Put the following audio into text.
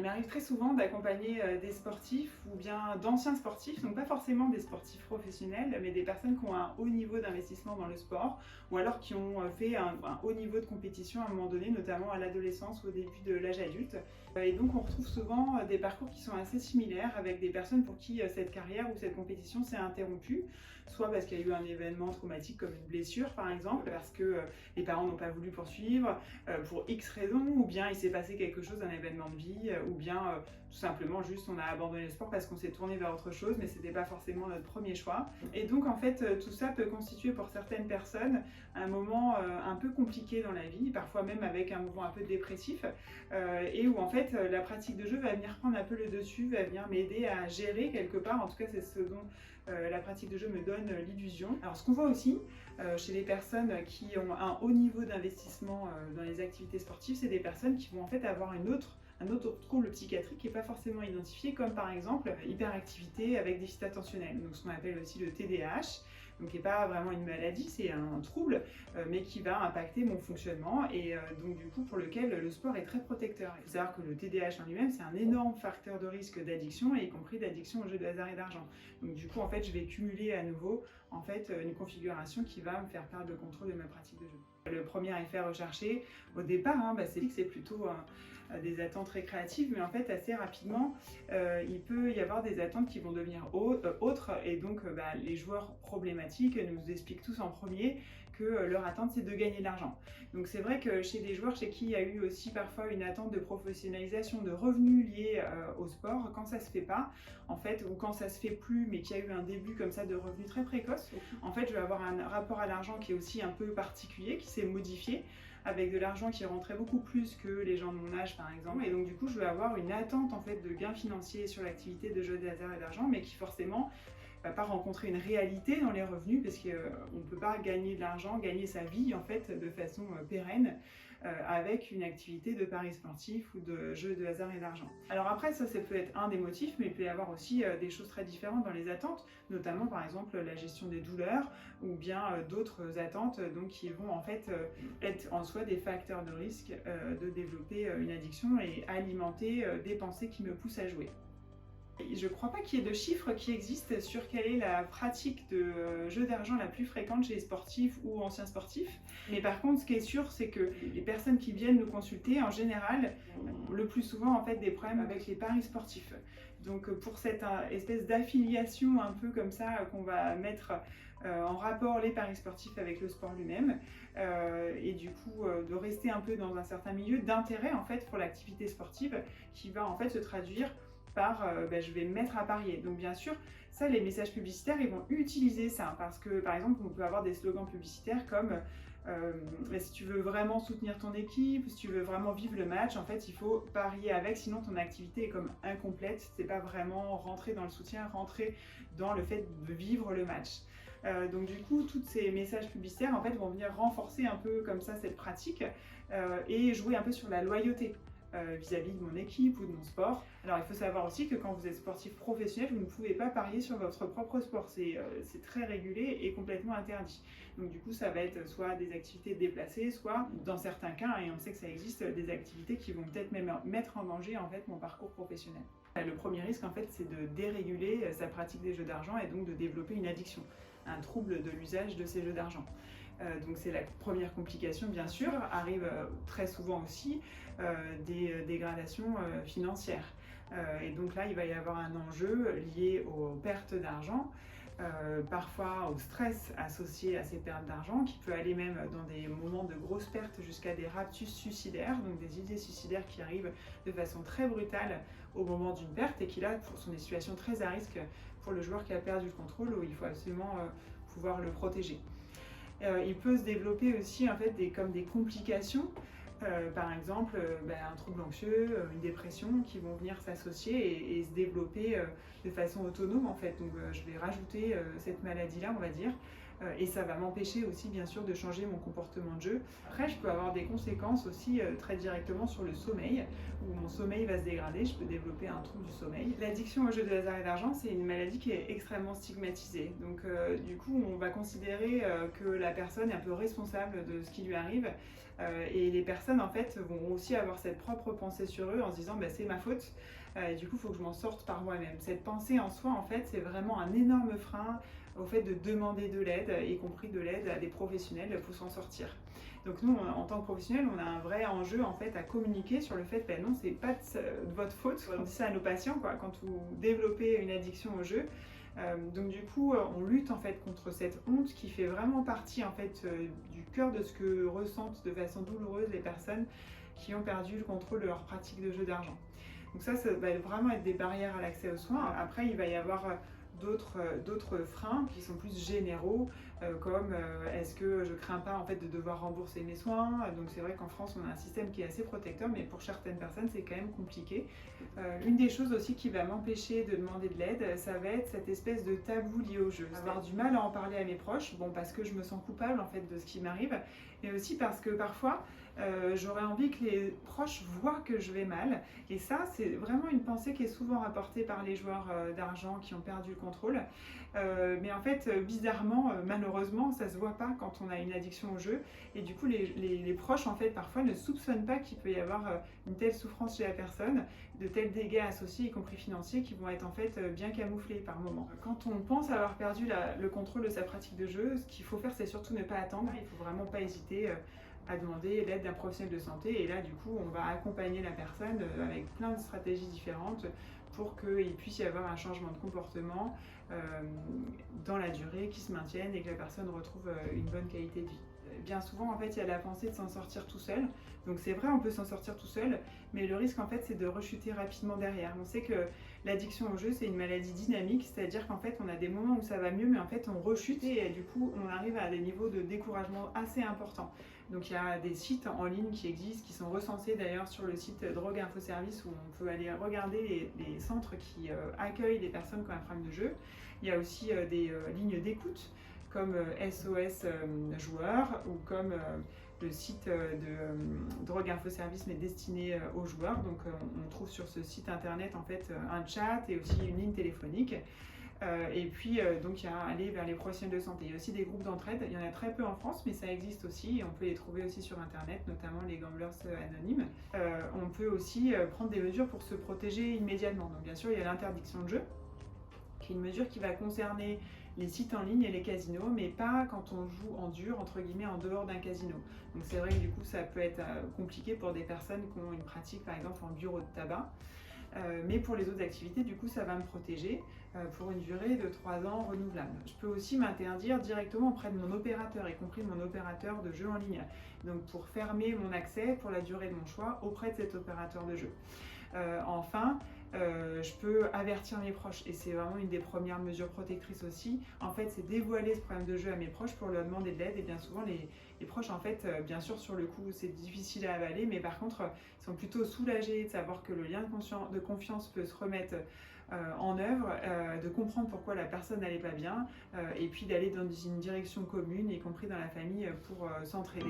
m'arrive très souvent d'accompagner des sportifs ou bien d'anciens sportifs, donc pas forcément des sportifs professionnels, mais des personnes qui ont un haut niveau d'investissement dans le sport ou alors qui ont fait un haut niveau de compétition à un moment donné, notamment à l'adolescence ou au début de l'âge adulte. Et donc on retrouve souvent des parcours qui sont assez similaires avec des personnes pour qui cette carrière ou cette compétition s'est interrompue, soit parce qu'il y a eu un événement traumatique comme une blessure par exemple, parce que les parents n'ont pas voulu poursuivre pour X raisons, ou bien il s'est passé quelque chose, un événement de vie, ou bien tout simplement juste on a abandonné le sport parce qu'on s'est tourné vers autre chose, mais c'était pas forcément notre premier choix. Et donc en fait tout ça peut constituer pour certaines personnes un moment un peu compliqué dans la vie, parfois même avec un mouvement un peu dépressif, et où en fait la pratique de jeu va venir prendre un peu le dessus, va venir m'aider à gérer quelque part, en tout cas c'est ce dont la pratique de jeu me donne l'illusion. Alors ce qu'on voit aussi chez les personnes qui ont un haut niveau d'investissement dans les activités sportives, c'est des personnes qui vont en fait avoir un autre trouble psychiatrique qui n'est pas forcément identifié, comme par exemple hyperactivité avec déficit attentionnel, donc ce qu'on appelle aussi le TDAH, donc qui n'est pas vraiment une maladie, c'est un trouble, mais qui va impacter mon fonctionnement et donc du coup pour lequel le sport est très protecteur. Il faut savoir que le TDAH en lui-même c'est un énorme facteur de risque d'addiction, y compris d'addiction aux jeux de hasard et d'argent. Donc du coup en fait je vais cumuler à nouveau en fait une configuration qui va me faire perdre le contrôle de ma pratique de jeu. Le premier effet recherché au départ, c'est que c'est plutôt des attentes récréatives, mais en fait assez rapidement il peut y avoir des attentes qui vont devenir autres, et donc les joueurs problématiques nous expliquent tous en premier que leur attente c'est de gagner de l'argent. Donc c'est vrai que chez des joueurs chez qui il y a eu aussi parfois une attente de professionnalisation, de revenus liés au sport, quand ça se fait pas en fait, ou quand ça se fait plus mais qu'il y a eu un début comme ça de revenus très précoce, en fait je vais avoir un rapport à l'argent qui est aussi un peu particulier, qui s'est modifié, avec de l'argent qui rentrait beaucoup plus que les gens de mon âge par exemple, et donc du coup je vais avoir une attente en fait de gains financiers sur l'activité de jeu de hasard et d'argent, mais qui forcément va pas rencontrer une réalité dans les revenus, parce qu'on ne peut pas gagner de l'argent, gagner sa vie en fait de façon pérenne avec une activité de paris sportif ou de jeu de hasard et d'argent. Alors après ça peut être un des motifs, mais il peut y avoir aussi des choses très différentes dans les attentes, notamment par exemple la gestion des douleurs ou bien d'autres attentes donc qui vont en fait être en soi des facteurs de risque de développer une addiction et alimenter des pensées qui me poussent à jouer. Je ne crois pas qu'il y ait de chiffres qui existent sur quelle est la pratique de jeu d'argent la plus fréquente chez les sportifs ou anciens sportifs. Mais par contre, ce qui est sûr, c'est que les personnes qui viennent nous consulter, en général, ont le plus souvent en fait des problèmes avec les paris sportifs. Donc pour cette espèce d'affiliation un peu comme ça qu'on va mettre en rapport les paris sportifs avec le sport lui-même, et du coup de rester un peu dans un certain milieu d'intérêt en fait pour l'activité sportive, qui va en fait se traduire par je vais me mettre à parier. Donc bien sûr, ça les messages publicitaires ils vont utiliser ça, parce que par exemple on peut avoir des slogans publicitaires comme si tu veux vraiment soutenir ton équipe, si tu veux vraiment vivre le match, en fait il faut parier avec, sinon ton activité est comme incomplète, c'est pas vraiment rentrer dans le soutien, rentrer dans le fait de vivre le match. Donc du coup, tous ces messages publicitaires en fait vont venir renforcer un peu comme ça cette pratique et jouer un peu sur la loyauté vis-à-vis de mon équipe ou de mon sport. Alors il faut savoir aussi que quand vous êtes sportif professionnel, vous ne pouvez pas parier sur votre propre sport, c'est très régulé et complètement interdit. Donc du coup ça va être soit des activités déplacées, soit dans certains cas, et on sait que ça existe, des activités qui vont peut-être même mettre en danger en fait mon parcours professionnel. Le premier risque en fait c'est de déréguler sa pratique des jeux d'argent et donc de développer une addiction, un trouble de l'usage de ces jeux d'argent. Donc c'est la première complication bien sûr, arrive très souvent aussi des dégradations financières. Et donc là il va y avoir un enjeu lié aux pertes d'argent, parfois au stress associé à ces pertes d'argent, qui peut aller même dans des moments de grosses pertes jusqu'à des raptus suicidaires, donc des idées suicidaires qui arrivent de façon très brutale au moment d'une perte et qui là sont des situations très à risque pour le joueur qui a perdu le contrôle, où il faut absolument pouvoir le protéger. Il peut se développer aussi en fait comme des complications, par exemple un trouble anxieux, une dépression, qui vont venir s'associer et se développer de façon autonome en fait. Donc je vais rajouter cette maladie-là, on va dire, et ça va m'empêcher aussi bien sûr de changer mon comportement de jeu. Après je peux avoir des conséquences aussi très directement sur le sommeil, où mon sommeil va se dégrader, je peux développer un trouble du sommeil. L'addiction aux jeux de hasard et d'argent, c'est une maladie qui est extrêmement stigmatisée. Donc du coup on va considérer que la personne est un peu responsable de ce qui lui arrive, et les personnes personnes en fait vont aussi avoir cette propre pensée sur eux en se disant c'est ma faute et du coup il faut que je m'en sorte par moi-même. Cette pensée en soi en fait c'est vraiment un énorme frein au fait de demander de l'aide, y compris de l'aide à des professionnels pour s'en sortir. Donc nous, en tant que professionnels, on a un vrai enjeu en fait à communiquer sur le fait non, c'est pas de votre faute. On dit ça à nos patients quand vous développez une addiction au jeu. Donc du coup, on lutte en fait contre cette honte qui fait vraiment partie en fait du cœur de ce que ressentent de façon douloureuse les personnes qui ont perdu le contrôle de leur pratique de jeu d'argent. Donc ça va vraiment être des barrières à l'accès aux soins. Après, il va y avoir d'autres freins qui sont plus généraux, comme est-ce que je crains pas en fait de devoir rembourser mes soins. Donc c'est vrai qu'en France on a un système qui est assez protecteur, mais pour certaines personnes c'est quand même compliqué. Une des choses aussi qui va m'empêcher de demander de l'aide, ça va être cette espèce de tabou lié au jeu. Avoir du mal à en parler à mes proches, parce que je me sens coupable en fait de ce qui m'arrive, mais aussi parce que parfois j'aurais envie que les proches voient que je vais mal, et ça c'est vraiment une pensée qui est souvent rapportée par les joueurs d'argent qui ont perdu le contrôle, mais en fait bizarrement, malheureusement ça se voit pas quand on a une addiction au jeu, et du coup les proches en fait parfois ne soupçonnent pas qu'il peut y avoir une telle souffrance chez la personne, de tels dégâts associés y compris financiers qui vont être en fait bien camouflés par moment. Quand on pense avoir perdu le contrôle de sa pratique de jeu, ce qu'il faut faire c'est surtout ne pas attendre, il faut vraiment pas hésiter à demander l'aide d'un professionnel de santé, et là du coup on va accompagner la personne avec plein de stratégies différentes pour qu'il puisse y avoir un changement de comportement dans la durée qui se maintienne et que la personne retrouve une bonne qualité de vie. Bien souvent en fait il y a la pensée de s'en sortir tout seul, donc c'est vrai on peut s'en sortir tout seul, mais le risque en fait c'est de rechuter rapidement derrière. On sait que l'addiction au jeu c'est une maladie dynamique, c'est-à-dire qu'en fait on a des moments où ça va mieux mais en fait on rechute et du coup on arrive à des niveaux de découragement assez importants. Donc il y a des sites en ligne qui existent, qui sont recensés d'ailleurs sur le site Drogue Info Service, où on peut aller regarder les centres qui accueillent les personnes qui ont un problème de jeu. Il y a aussi des lignes d'écoute comme SOS Joueurs, ou comme le site de Drogue Info Service mais destiné aux joueurs. Donc on trouve sur ce site internet en fait un chat et aussi une ligne téléphonique. Et puis donc il y a aller vers les professionnels de santé. Il y a aussi des groupes d'entraide, il y en a très peu en France mais ça existe aussi, et on peut les trouver aussi sur internet, notamment les gamblers anonymes. On peut aussi prendre des mesures pour se protéger immédiatement. Donc bien sûr il y a l'interdiction de jeu, qui est une mesure qui va concerner les sites en ligne et les casinos, mais pas quand on joue en dur, entre guillemets, en dehors d'un casino. Donc c'est vrai que du coup ça peut être compliqué pour des personnes qui ont une pratique par exemple en bureau de tabac. Mais pour les autres activités, du coup, ça va me protéger pour une durée de 3 ans renouvelable. Je peux aussi m'interdire directement auprès de mon opérateur, y compris mon opérateur de jeu en ligne. Donc pour fermer mon accès pour la durée de mon choix auprès de cet opérateur de jeu. Enfin, je peux avertir mes proches, et c'est vraiment une des premières mesures protectrices aussi. En fait, c'est dévoiler ce problème de jeu à mes proches pour leur demander de l'aide, et bien souvent les proches en fait, bien sûr sur le coup c'est difficile à avaler, mais par contre ils sont plutôt soulagés de savoir que le lien de confiance peut se remettre en œuvre, de comprendre pourquoi la personne n'allait pas bien, et puis d'aller dans une direction commune, y compris dans la famille, pour s'entraider.